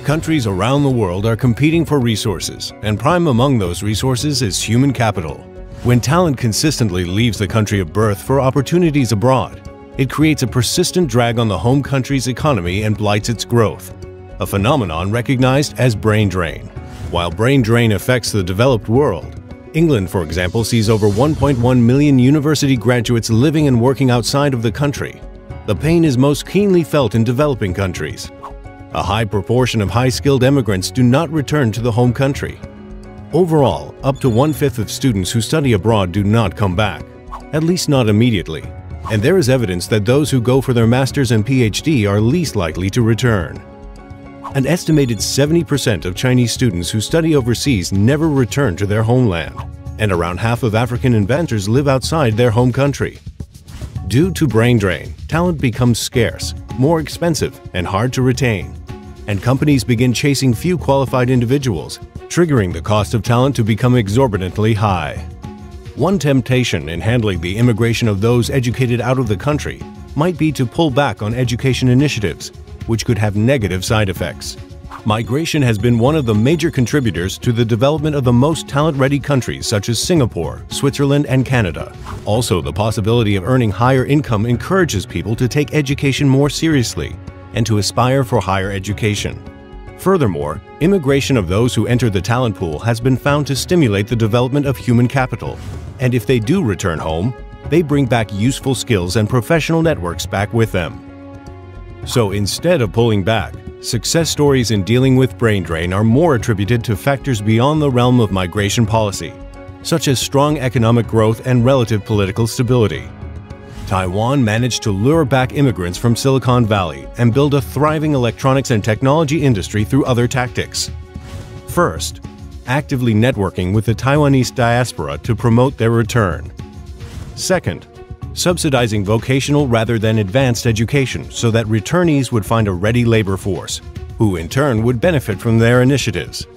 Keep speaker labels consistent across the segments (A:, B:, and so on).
A: Countries around the world are competing for resources, and prime among those resources is human capital. When talent consistently leaves the country of birth for opportunities abroad, it creates a persistent drag on the home country's economy and blights its growth, a phenomenon recognized as brain drain. While brain drain affects the developed world, England, for example, sees over 1.1 million university graduates living and working outside of the country. The pain is most keenly felt in developing countries. A high proportion of high-skilled immigrants do not return to the home country. Overall, up to 1/5 of students who study abroad do not come back, at least not immediately, and there is evidence that those who go for their master's and PhD are least likely to return. An estimated 70% of Chinese students who study overseas never return to their homeland, and around half of African inventors live outside their home country. Due to brain drain, talent becomes scarce, more expensive, and hard to retain, and companies begin chasing few qualified individuals, triggering the cost of talent to become exorbitantly high. One temptation in handling the immigration of those educated out of the country might be to pull back on education initiatives, which could have negative side effects. Migration has been one of the major contributors to the development of the most talent-ready countries such as Singapore, Switzerland, and Canada. Also, the possibility of earning higher income encourages people to take education more seriously and to aspire for higher education. Furthermore, immigration of those who enter the talent pool has been found to stimulate the development of human capital, and if they do return home, they bring back useful skills and professional networks back with them. So instead of pulling back, success stories in dealing with brain drain are more attributed to factors beyond the realm of migration policy, such as strong economic growth and relative political stability. Taiwan managed to lure back immigrants from Silicon Valley and build a thriving electronics and technology industry through other tactics. First, actively networking with the Taiwanese diaspora to promote their return. Second, subsidizing vocational rather than advanced education so that returnees would find a ready labor force, who in turn would benefit from their initiatives.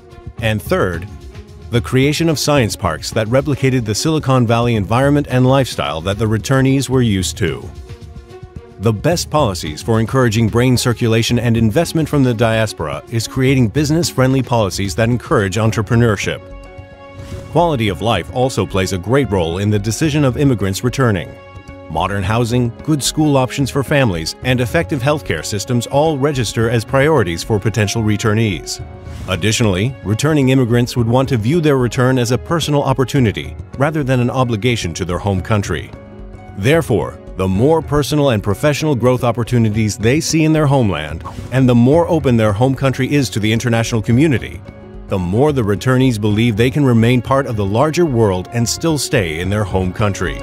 A: And third, the creation of science parks that replicated the Silicon Valley environment and lifestyle that the returnees were used to. The best policies for encouraging brain circulation and investment from the diaspora is creating business-friendly policies that encourage entrepreneurship. Quality of life also plays a great role in the decision of immigrants returning. Modern housing, good school options for families, and effective healthcare systems all register as priorities for potential returnees. Additionally, returning immigrants would want to view their return as a personal opportunity rather than an obligation to their home country. Therefore, the more personal and professional growth opportunities they see in their homeland, and the more open their home country is to the international community, the more the returnees believe they can remain part of the larger world and still stay in their home country.